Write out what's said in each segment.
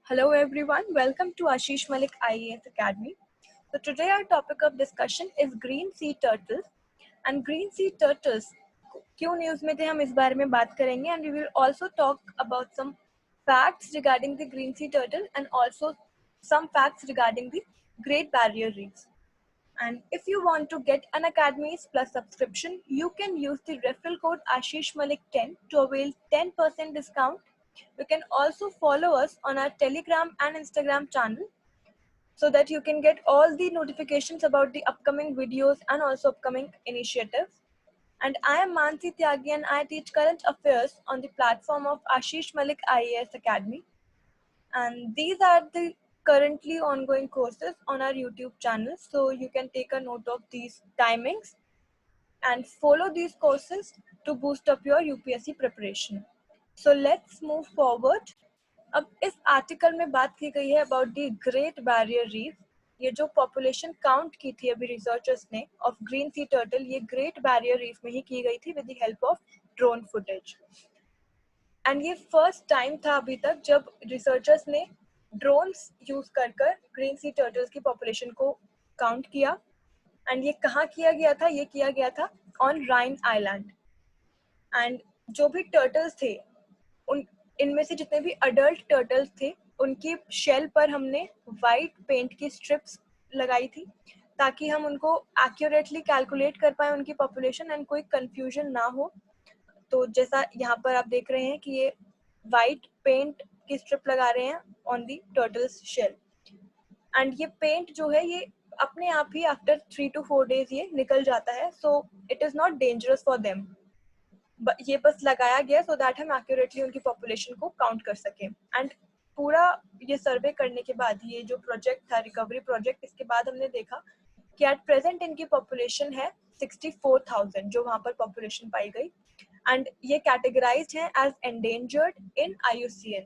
Hello everyone, welcome to Ashish Malik IAS Academy. So today our topic of discussion is green sea turtles and green sea turtles क्यों news में थे हम इस बारे में बात करेंगे and we will also talk about some facts regarding the green sea turtle and also some facts regarding the Great Barrier Reefs. And if you want to get an Academy's Plus subscription, you can use the referral code Ashish Malik 10 to avail 10% discount. You can also follow us on our Telegram and Instagram channel so that you can get all the notifications about the upcoming videos and also upcoming initiatives. And I am Mansi Tyagi and I teach current affairs on the platform of Ashish Malik IAS Academy. And these are the currently ongoing courses on our YouTube channel, so you can take a note of these timings and follow these courses to boost up your UPSC preparation. So let's move forward. अब इस article में बात की गई है about the great barrier reef. ये जो population count की थी अभी रिसर्चर्स ने ऑफ ग्रीन सी टर्टल, ये ग्रेट बैरियर रीफ में ही की गई थी with the help of drone footage. And ये फर्स्ट टाइम था अभी तक जब रिसर्चर्स ने ड्रोन्स यूज कर ग्रीन सी टर्टल्स की पॉपुलेशन को काउंट किया. एंड ये कहाँ किया गया था? ये किया गया था ऑन राइन आइलैंड. एंड जो भी टर्टल्स थे उन इनमें से जितने भी अडल्ट टर्टल्स थे उनकी शेल पर हमने वाइट पेंट की स्ट्रिप्स लगाई थी ताकि हम उनको एक्यूरेटली कैलकुलेट कर पाए उनकी पॉपुलेशन एंड कोई कंफ्यूजन ना हो. तो जैसा यहाँ पर आप देख रहे हैं कि ये वाइट पेंट की स्ट्रिप लगा रहे हैं on the turtle's shell. And ये पेंट जो है ये अपने आप ही आफ्टर 3 to 4 days ये निकल जाता है. So it is not dangerous for them. ये बस लगाया गया सो दैट हम एक्यूरेटली उनकी पॉपुलेशन को काउंट कर सकें. एंड पूरा ये सर्वे करने के बाद ये जो प्रोजेक्ट था रिकवरी प्रोजेक्ट, इसके बाद हमने देखा कि एट प्रेजेंट इनकी पॉपुलेशन है 64,000 जो वहाँ पर पॉपुलेशन पाई गई. एंड ये कैटेगराइज्ड है as endangered in IUCN.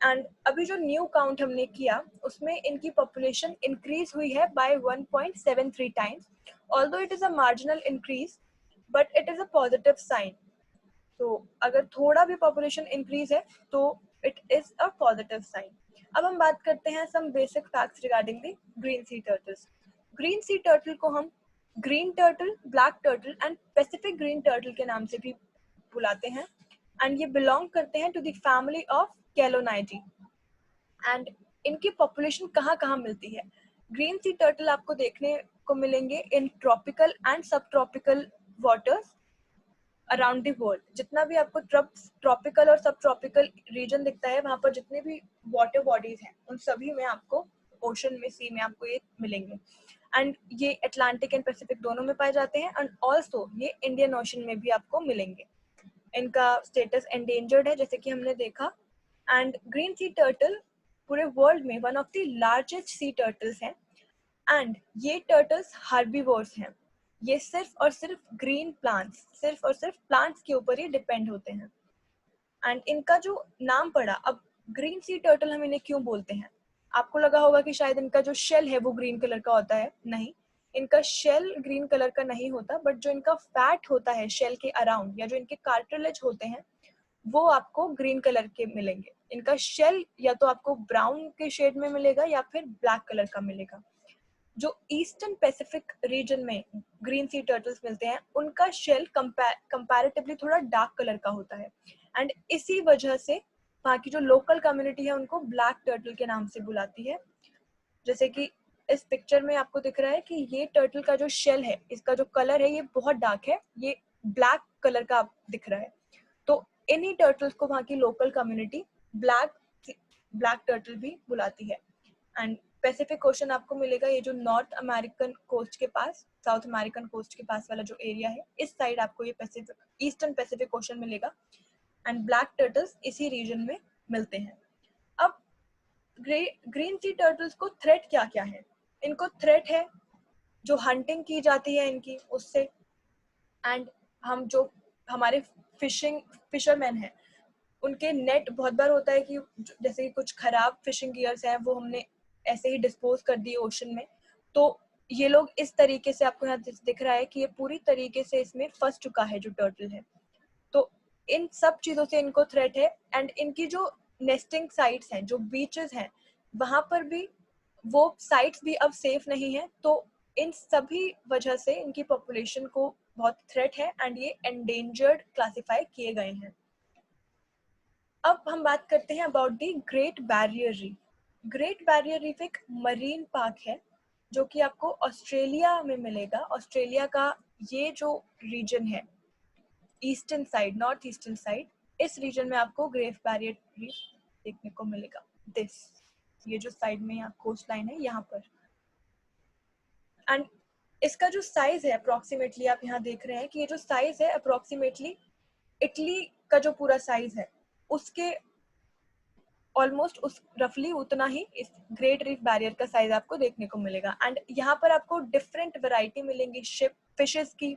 And अभी जो न्यू काउंट हमने किया उसमें इनकी पॉपुलेशन इंक्रीज हुई है by 1.73 times. Although it is a marginal increase but it is a positive sign. तो अगर थोड़ा भी पॉपुलेशन इंक्रीज है तो it is a positive sign. अब हम बात करते हैं some basic facts regarding the green sea turtles. Green sea turtle को हम green turtle, black turtle and Pacific green turtle के नाम से भी बुलाते हैं. एंड ये बिलोंग करते हैं to the family of Cheloniidae. And इनकी पॉपुलेशन कहाँ कहाँ मिलती है? ग्रीन सी टर्टल आपको देखने को मिलेंगे इन ट्रॉपिकल एंड सब tropical waters around the world. जितना भी आपको ट्रॉपिकल और सब ट्रॉपिकल रीजन दिखता है वहां पर जितने भी वाटर बॉडीज हैं उन सभी में आपको ओशन में, सी में आपको ये मिलेंगे. एंड ये अटलांटिक एंड पैसिफिक दोनों में पाए जाते हैं. एंड ऑल्सो ये इंडियन ओशन में भी आपको मिलेंगे. इनका स्टेटस एंडेंजर्ड है जैसे कि हमने देखा. एंड ग्रीन सी टर्टल पूरे वर्ल्ड में one of the largest C turtles हैं. एंड ये टर्टल्स हार्बीवोर्स हैं. ये सिर्फ और सिर्फ ग्रीन प्लांट्स, सिर्फ और सिर्फ प्लांट्स के ऊपर ही डिपेंड होते हैं. एंड इनका जो नाम पड़ा, अब ग्रीन सी टर्टल हम इन्हें क्यों बोलते हैं? आपको लगा होगा कि शायद इनका जो शेल है वो ग्रीन कलर का होता है. नहीं, इनका शेल ग्रीन कलर का नहीं होता, बट जो इनका फैट होता है शेल के अराउंड या जो इनके कार्टिलेज होते हैं वो आपको ग्रीन कलर के मिलेंगे. इनका शेल या तो आपको ब्राउन के शेड में मिलेगा या फिर ब्लैक कलर का मिलेगा. जो ईस्टर्न पैसिफिक रीजन में ग्रीन सी टर्टल्स मिलते हैं उनका शेल कंपैरेटिवली थोड़ा डार्क कलर का होता है. एंड इसी वजह से वहाँ की जो लोकल कम्युनिटी है उनको ब्लैक टर्टल के नाम से बुलाती है. जैसे कि इस पिक्चर में आपको दिख रहा है कि ये टर्टल का जो शेल है, इसका जो कलर है ये बहुत डार्क है, ये ब्लैक कलर का दिख रहा है. तो इन्हीं टर्टल्स को वहाँ की लोकल कम्युनिटी ब्लैक टर्टल भी बुलाती है. एंड पैसिफिक ओशन आपको मिलेगा ये जो नॉर्थ अमेरिकन कोस्ट के पास, साउथ अमेरिकन कोस्ट के पास वाला जो एरिया है, इस साइड आपको ये पैसिफिक, ईस्टर्न पैसिफिक ओशन मिलेगा. एंड ब्लैक टर्टल्स इसी रीजन में मिलते हैं. अब ग्रीन सी टर्टल्स को थ्रेट क्या क्या है? इनको थ्रेट है जो हंटिंग की जाती है इनकी उससे. एंड हम जो हमारे फिशरमैन हैं उनके नेट बहुत बार होता है कि जैसे कि कुछ खराब फिशिंग गियर्स हैं वो हमने ऐसे ही डिस्पोज कर दिए ओशन में, तो ये लोग इस तरीके से, आपको यहाँ दिख रहा है कि ये पूरी तरीके से इसमें फंस चुका है जो टर्टल है. तो इन सब चीजों से इनको थ्रेट है. एंड इनकी जो नेस्टिंग साइट्स हैं, जो बीचेस हैं, वहां पर भी वो साइट्स भी अब सेफ नहीं है। तो इन सभी वजह से इनकी पॉपुलेशन को बहुत थ्रेट है एंड ये एंडेंजर्ड क्लासिफाई किए गए हैं। अब हम बात करते हैं about the great barrier reef. Great barrier reef एक मरीन पार्क है जो कि आपको ऑस्ट्रेलिया में मिलेगा। ऑस्ट्रेलिया का ये जो रीजन है, eastern side, north eastern side, इस रीजन में आपको ग्रेट बैरियर रीफ देखने को मिलेगा। ये जो साइड में यहाँ कोस्ट लाइन है यहाँ पर, एंड इसका जो साइज है अप्रोक्सीमेटली, आप यहाँ देख रहे हैं कि ये जो साइज है अप्रोक्सीमेटली इटली का जो पूरा साइज है उसके ऑलमोस्ट उस रफली उतना ही इस ग्रेट रीफ बैरियर का साइज आपको देखने को मिलेगा। एंड यहाँ पर आपको डिफरेंट वैरायटी मिलेंगी शिप फिशेस की,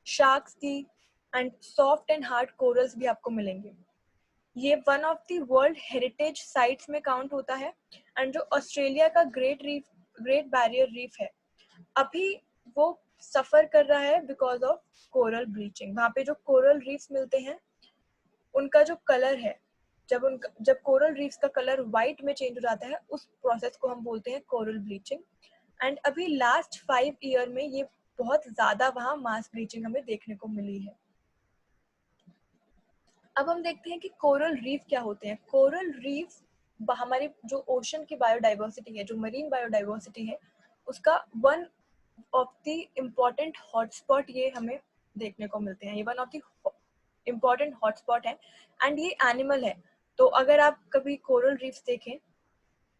शार्क्स की, and soft and hard corals भी आपको मिलेंगे। ये one of the world heritage sites में काउंट होता है। एंड जो ऑस्ट्रेलिया का ग्रेट बैरियर रीफ है, अभी वो सफर कर रहा है बिकॉज ऑफ कोरल ब्लीचिंग। वहाँ पे जो कोरल रीफ्स मिलते हैं उनका जो कलर है, जब कोरल रीफ्स का कलर व्हाइट में चेंज हो जाता है, उस प्रोसेस को हम बोलते हैं कोरल ब्लीचिंग। एंड अभी लास्ट 5 ईयर में ये बहुत ज्यादा वहाँ मास ब्लीचिंग हमें देखने को मिली है। अब हम देखते हैं कि कोरल रीफ क्या होते हैं। कोरल रीफ हमारी जो ओशन की बायोडाइवर्सिटी है, जो मरीन बायोडाइवर्सिटी है, उसका one of the important hotspot ये हमें देखने को मिलते हैं। ये one of the important hotspot है एंड ये एनिमल है। तो अगर आप कभी कोरल रीफ्स देखें,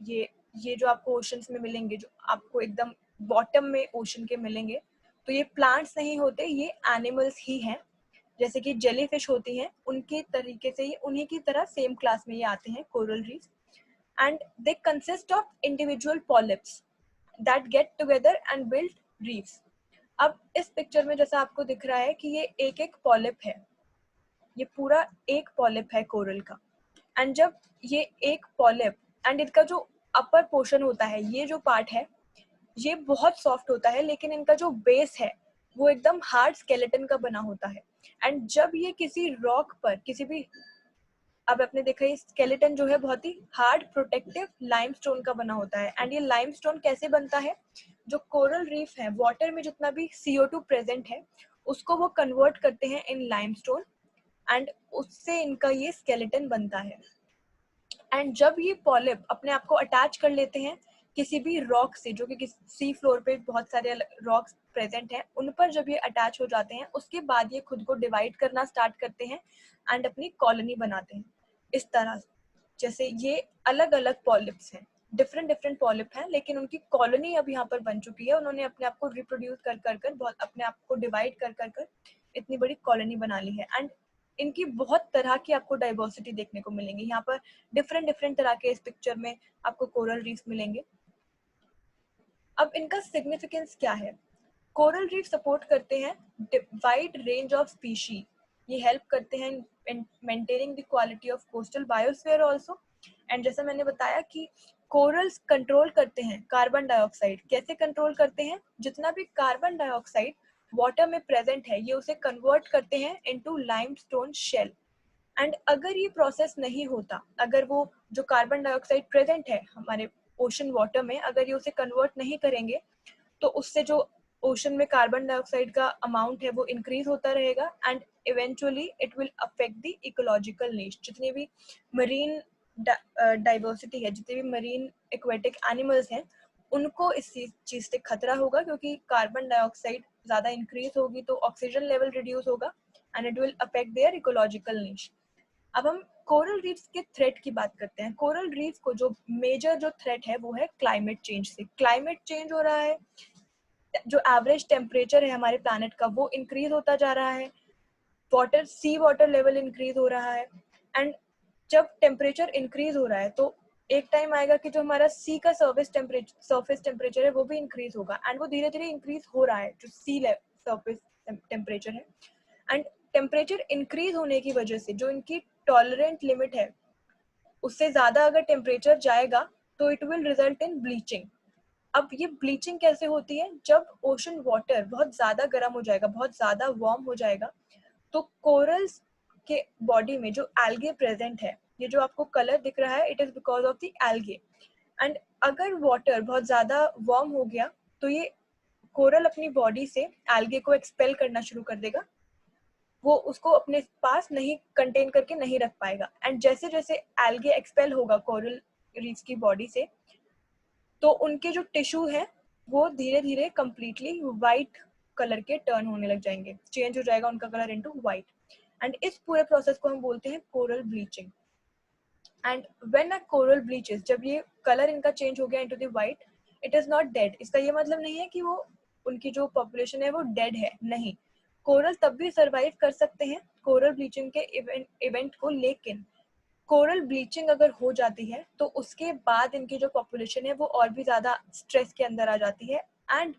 ये जो आपको ओशंस में मिलेंगे, जो आपको एकदम बॉटम में ओशन के मिलेंगे, तो ये प्लांट्स नहीं होते, ये एनिमल्स ही हैं। जैसे कि जेली फिश होती हैं, उनके तरीके से ये उन्हीं की तरह सेम क्लास में ये आते हैं coral reefs. And they consist of individual polyps that get together and build reefs. अब इस पिक्चर में जैसा आपको दिख रहा है कि ये एक एक पॉलिप है, ये पूरा एक पॉलिप है कोरल का। एंड जब ये एक पॉलिप एंड इसका जो अपर पोर्शन होता है, ये जो पार्ट है, ये बहुत सॉफ्ट होता है, लेकिन इनका जो बेस है वो एकदम हार्ड स्केलेटन का बना होता है। एंड जब ये किसी रॉक पर, किसी भी, अब आपने देखा ये स्केलेटन जो है बहुत ही हार्ड प्रोटेक्टिव लाइमस्टोन का बना होता है। एंड ये लाइमस्टोन कैसे बनता है, जो कोरल रीफ है, वाटर में जितना भी CO2 प्रेजेंट है उसको वो कन्वर्ट करते हैं इन लाइमस्टोन एंड उससे इनका ये स्केलेटन बनता है। एंड जब ये पॉलिप अपने आप को अटैच कर लेते हैं किसी भी रॉक से, जो कि सी फ्लोर पे बहुत सारे रॉक्स प्रेजेंट हैं, उन पर जब ये अटैच हो जाते हैं, उसके बाद ये खुद को डिवाइड करना स्टार्ट करते हैं एंड अपनी कॉलोनी बनाते हैं। इस तरह जैसे ये अलग अलग पॉलिप्स हैं, डिफरेंट डिफरेंट पॉलिप हैं, लेकिन उनकी कॉलोनी अब यहाँ पर बन चुकी है। उन्होंने अपने आप को रिप्रोड्यूस कर कर कर बहुत अपने आप को डिवाइड कर कर कर इतनी बड़ी कॉलोनी बना ली है। एंड इनकी बहुत तरह की आपको डाइवर्सिटी देखने को मिलेंगी। यहाँ पर डिफरेंट डिफरेंट तरह के इस पिक्चर में आपको कोरल रीफ मिलेंगे। अब इनका सिग्निफिकेंस क्या है? कोरल रीफ सपोर्ट करते हैं वाइड रेंज ऑफ स्पीशी। ये हेल्प करते हैं maintaining the quality of coastal biosphere also. And जैसा मैंने बताया कि कोरल्स कंट्रोल करते हैं कार्बन डाइऑक्साइड। कैसे कंट्रोल करते हैं? जितना भी कार्बन डाइऑक्साइड वाटर में प्रेजेंट है, ये उसे कन्वर्ट करते हैं इनटू लाइमस्टोन शेल। एंड अगर ये प्रोसेस नहीं होता, अगर वो जो कार्बन डाइऑक्साइड प्रेजेंट है हमारे ओशन वाटर में, अगर ये उसे कन्वर्ट नहीं करेंगे, तो उससे जो ओशन में कार्बन डाइऑक्साइड का अमाउंट है वो इंक्रीज होता रहेगा and eventually it will affect the ecological niche. जितनी भी मरीन डाइवर्सिटी है, जितने भी मरीन एक्वेटिक एनिमल्स हैं, उनको इस चीज से खतरा होगा, क्योंकि कार्बन डाइऑक्साइड ज्यादा इंक्रीज होगी तो ऑक्सीजन लेवल रिड्यूस होगा and it will affect their ecological niche. अब हम कोरल रीफ्स के थ्रेट की बात करते हैं। कोरल रीफ को जो मेजर जो थ्रेट है वो है क्लाइमेट चेंज से। क्लाइमेट चेंज हो रहा है, जो एवरेज टेम्परेचर है हमारे प्लानट का वो इंक्रीज होता जा रहा है, सी वाटर लेवल इंक्रीज हो रहा है। एंड जब टेम्परेचर इंक्रीज हो रहा है तो एक टाइम आएगा कि जो हमारा सी का सर्फेस टेम्परेचर है वो भी इंक्रीज होगा। एंड वो धीरे धीरे इंक्रीज हो रहा है, जो सी सर्फेस टेम्परेचर है। एंड टेम्परेचर इंक्रीज होने की वजह से जो इनकी टॉलरेंट लिमिट है, उससे ज्यादा अगर टेम्परेचर जाएगा तो it will result in bleaching. अब ये ब्लीचिंग कैसे होती है? जब ओशन वाटर बहुत ज्यादा गर्म हो जाएगा, बहुत ज्यादा वार्म हो जाएगा, तो कोरल्स के बॉडी में जो एल्गे प्रेजेंट है ये जो आपको कलर दिख रहा है, it is because of the algae. And अगर वाटर बहुत ज्यादा वार्म हो गया तो ये कोरल अपनी बॉडी से एल्गे को एक्सपेल करना शुरू कर देगा, वो उसको अपने पास नहीं कंटेन करके नहीं रख पाएगा। एंड जैसे जैसे एल्गे एक्सपेल होगा कोरल रीफ की बॉडी से, तो उनके जो टिश्यू है वो धीरे धीरे कंप्लीटली वाइट कलर के टर्न होने लग जाएंगे, चेंज हो जाएगा उनका कलर इनटू वाइट। एंड इस पूरे प्रोसेस को हम बोलते हैं coral bleaching. And when a coral bleaches, जब ये कलर इनका चेंज हो गया into the white, it is not dead. इसका ये मतलब नहीं है कि वो उनकी जो पॉपुलेशन है वो डेड है, नहीं। कोरल तब भी सरवाइव कर सकते हैं कोरल ब्लीचिंग के इवेंट को, लेकिन कोरल ब्लीचिंग अगर हो जाती है तो उसके बाद इनकी जो पॉपुलेशन है वो और भी ज्यादा स्ट्रेस के अंदर आ जाती है। एंड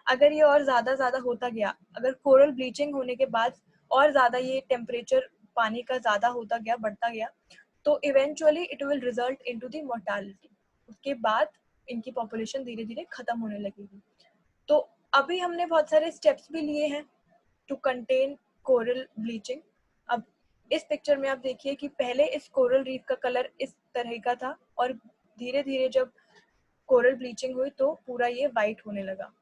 अगर ये और ज्यादा होता गया, अगर कोरल ब्लीचिंग होने के बाद और ज्यादा ये टेम्परेचर पानी का ज्यादा होता गया, बढ़ता गया, तो eventually it will result into the mortality. उसके बाद इनकी पॉपुलेशन धीरे धीरे खत्म होने लगेगी। तो अभी हमने बहुत सारे स्टेप्स भी लिए हैं टू कंटेन कोरल ब्लीचिंग। अब इस पिक्चर में आप देखिए कि पहले इस कोरल रीफ का कलर इस तरह का था और धीरे धीरे जब कोरल ब्लीचिंग हुई तो पूरा ये वाइट होने लगा।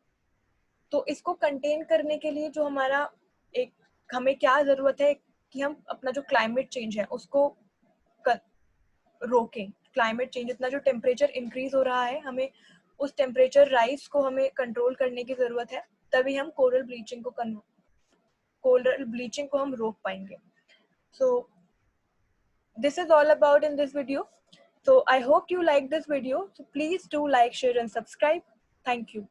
तो इसको कंटेन करने के लिए जो हमारा एक, हमें क्या जरूरत है कि हम अपना जो क्लाइमेट चेंज है उसको रोकें। क्लाइमेट चेंज, इतना जो टेम्परेचर इंक्रीज हो रहा है, हमें उस टेम्परेचर राइज को हमें कंट्रोल करने की जरूरत है, तभी हम कोरल ब्लीचिंग को हम रोक पाएंगे। So this is all about in this video. So I hope you like this video. So please do like, share and subscribe. Thank you.